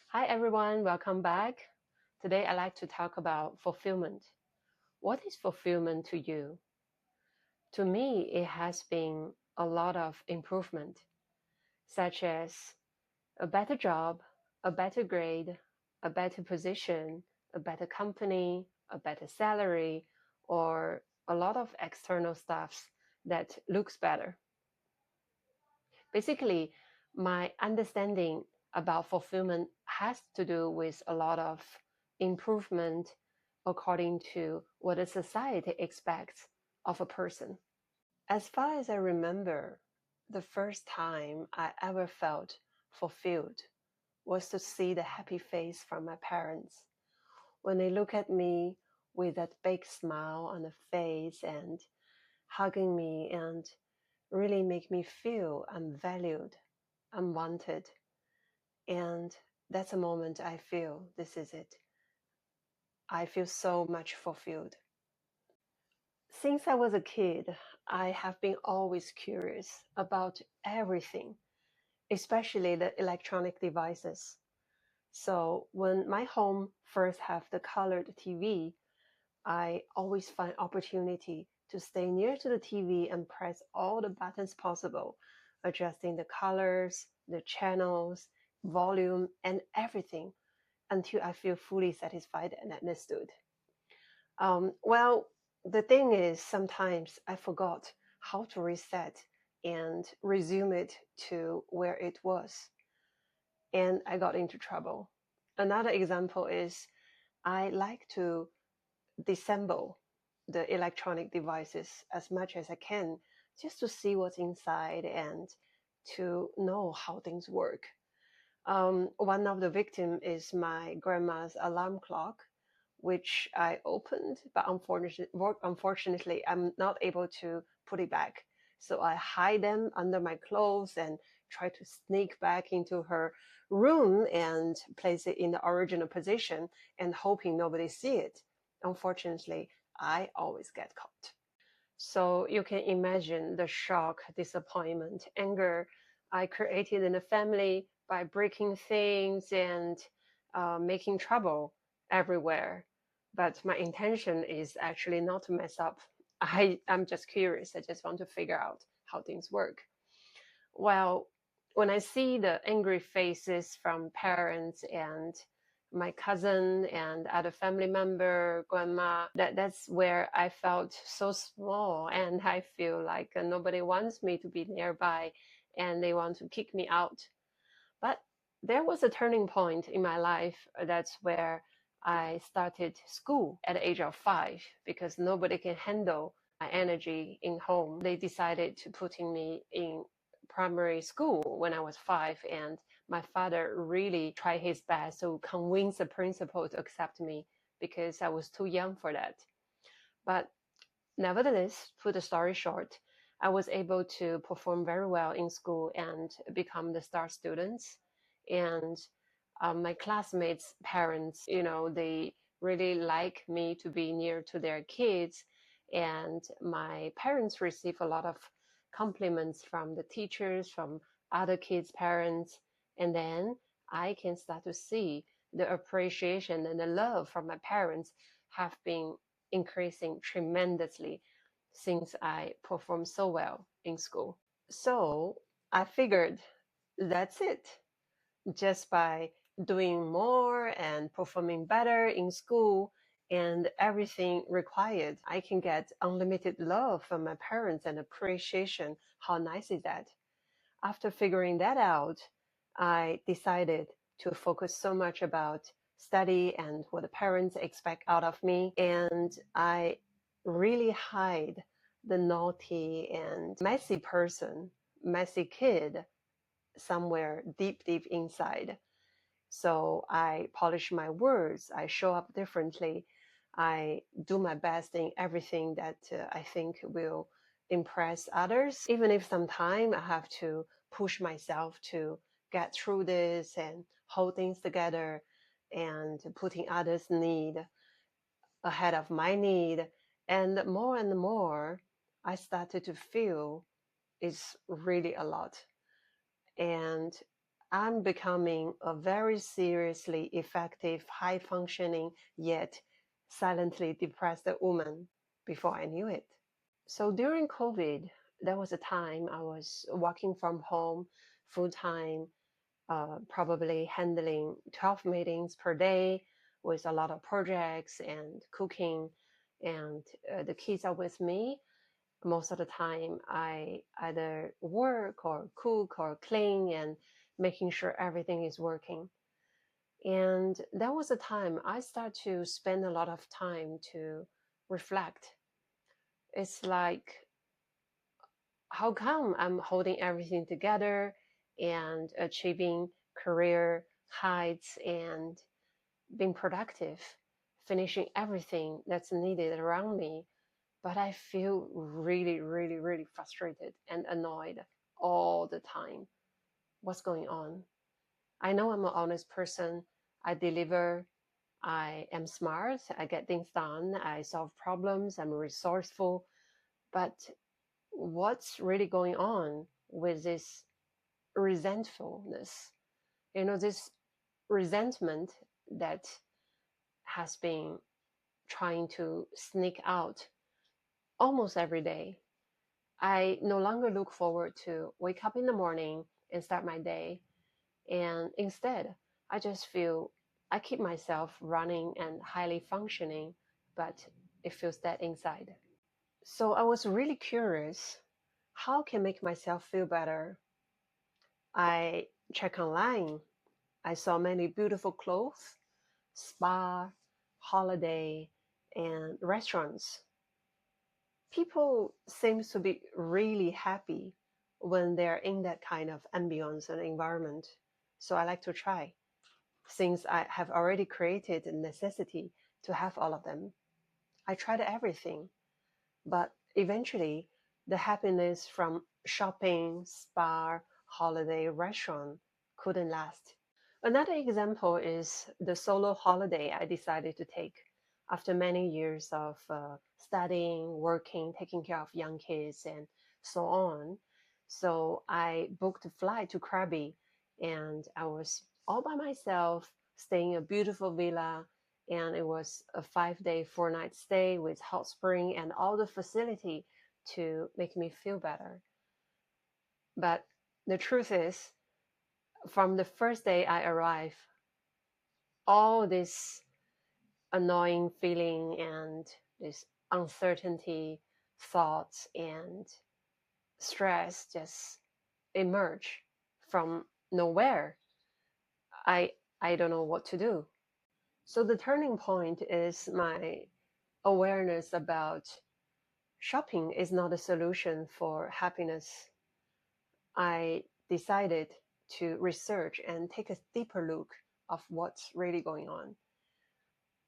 Hi everyone, welcome back. Today I'd like to talk about fulfillment. What is fulfillment to you? To me, it has been a lot of improvement, such as a better job, a better grade, a better position, a better company, a better salary, or a lot of external stuffs that looks better. Basically, my understanding about fulfillment has to do with a lot of improvement according to what a society expects of a person. As far as I remember, the first time I ever felt fulfilled was to see the happy face from my parents when they look at me with that big smile on the face and hugging me and really make me feel I'm valued, I'm wanted. And that's a moment I feel this is it. I feel so much fulfilled. Since I was a kid, I have been always curious about everything, especially the electronic devices. So when my home first have the colored TV, I always find opportunity to stay near to the TV and press all the buttons possible, adjusting the colors, the channels, volume, and everything until I feel fully satisfied and understood. Well, the thing is, sometimes I forgot how to reset and resume it to where it was, and I got into trouble. Another example is I like to disassemble the electronic devices as much as I can just to see what's inside and to know how things work. One of the victims is my grandma's alarm clock, which I opened, but unfortunately, I'm not able to put it back. So I hide them under my clothes and try to sneak back into her room and place it in the original position and hoping nobody see it. Unfortunately, I always get caught. So you can imagine the shock, disappointment, anger I created in the family by breaking things and making trouble everywhere. But my intention is actually not to mess up. I'm just curious. I just want to figure out how things work. Well, when I see the angry faces from parents and my cousin and other family member, grandma, that's where I felt so small and I feel like nobody wants me to be nearby and they want to kick me out. But there was a turning point in my life. That's where I started school at the age of 5 because nobody can handle my energy in home. They decided to putting me in primary school when I was 5, and my father really tried his best to convince the principal to accept me because I was too young for that. But nevertheless, to put the story short, I was able to perform very well in school and become the star students. And my classmates' parents, they really like me to be near to their kids. And my parents receive a lot of compliments from the teachers, from other kids' parents. And then I can start to see the appreciation and the love from my parents have been increasing tremendously since I performed so well in school. So I figured that's it. Just by doing more and performing better in school and everything required, I can get unlimited love from my parents and appreciation. How nice is that? After figuring that out, I decided to focus so much about study and what the parents expect out of me. And I really hide the naughty and messy person, messy kid somewhere deep, deep inside. So I polish my words, I show up differently, I do my best in everything that I think will impress others, even if sometimes I have to push myself to get through this and hold things together and putting others' need ahead of my need. And more, I started to feel it's really a lot. And I'm becoming a very seriously effective, high functioning, yet silently depressed woman before I knew it. So during COVID, there was a time I was working from home full time, probably handling 12 meetings per day with a lot of projects and cooking, and the kids are with me. Most of the time, I either work or cook or clean and making sure everything is working. And that was a time I start to spend a lot of time to reflect. It's like, how come I'm holding everything together and achieving career heights and being productive, finishing everything that's needed around me, but I feel really, really, really frustrated and annoyed all the time. What's going on? I know I'm an honest person. I deliver. I am smart. I get things done. I solve problems. I'm resourceful. But what's really going on with this resentfulness? This resentment that has been trying to sneak out almost every day. I no longer look forward to wake up in the morning and start my day. And instead, I just feel I keep myself running and highly functioning, but it feels dead inside. So I was really curious, how can I make myself feel better? I check online. I saw many beautiful clothes, spa, holiday, and restaurants. People seem to be really happy when they're in that kind of ambience and environment. So I like to try, since I have already created a necessity to have all of them. I tried everything, but eventually the happiness from shopping, spa, holiday, restaurant couldn't last. Another example is the solo holiday I decided to take after many years of studying, working, taking care of young kids, and so on. So I booked a flight to Krabi, and I was all by myself, staying in a beautiful villa, and it was a 5 day, 4 night stay with hot spring and all the facility to make me feel better. But the truth is, from the first day I arrived, all this annoying feeling and this uncertainty thoughts and stress just emerge from nowhere. I don't know what to do. So the turning point is my awareness about shopping is not a solution for happiness. I decided to research and take a deeper look of what's really going on.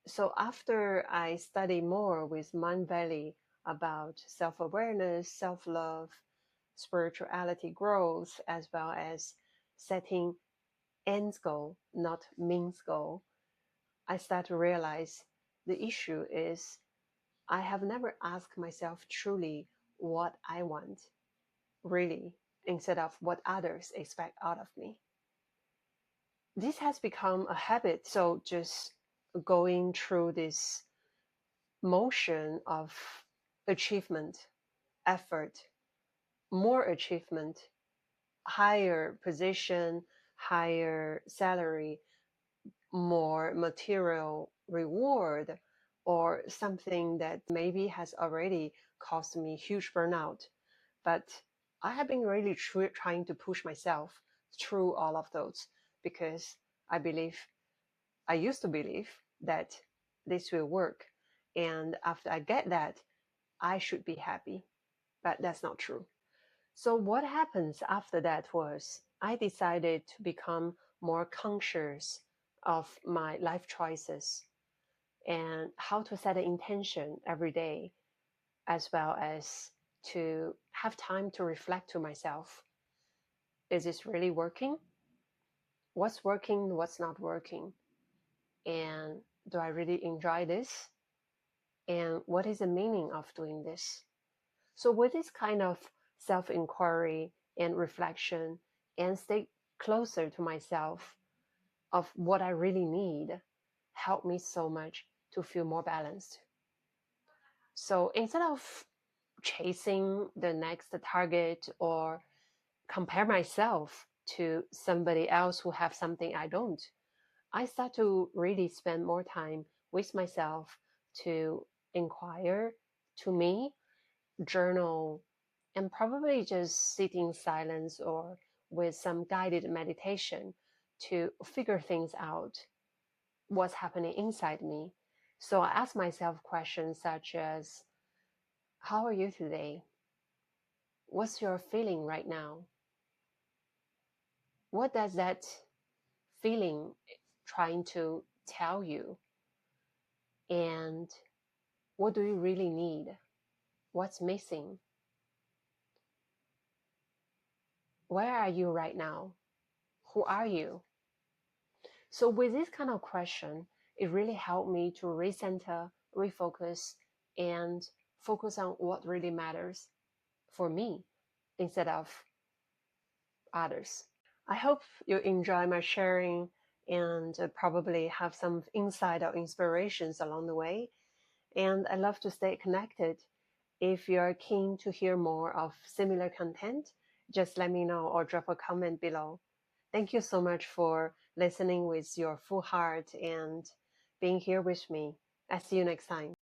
So after I study more with Mind Valley about self-awareness, self-love, spirituality growth, as well as setting ends goal, not means goal, I start to realize the issue is I have never asked myself truly what I want, really, instead of what others expect out of me. This has become a habit. So just going through this motion of achievement, effort, more achievement, higher position, higher salary, more material reward, or something that maybe has already caused me huge burnout. But I have been really trying to push myself through all of those because I believe, I used to believe that this will work. And after I get that, I should be happy. But that's not true. So what happens after that was I decided to become more conscious of my life choices and how to set an intention every day, as well as to have time to reflect to myself. Is this really working? What's working? What's not working? And do I really enjoy this? And what is the meaning of doing this? So with this kind of self-inquiry and reflection and stay closer to myself of what I really need helped me so much to feel more balanced. So instead of chasing the next target or compare myself to somebody else who have something I don't, I start to really spend more time with myself to inquire, to me, journal, and probably just sit in silence or with some guided meditation to figure things out, what's happening inside me. So I ask myself questions such as, how are you today? What's your feeling right now? What does that feeling trying to tell you? And what do you really need? What's missing? Where are you right now? Who are you? So with this kind of question, it really helped me to recenter, refocus, and focus on what really matters for me instead of others. I hope you enjoy my sharing and probably have some insight or inspirations along the way. And I love to stay connected. If you're keen to hear more of similar content, just let me know or drop a comment below. Thank you so much for listening with your full heart and being here with me. I'll see you next time.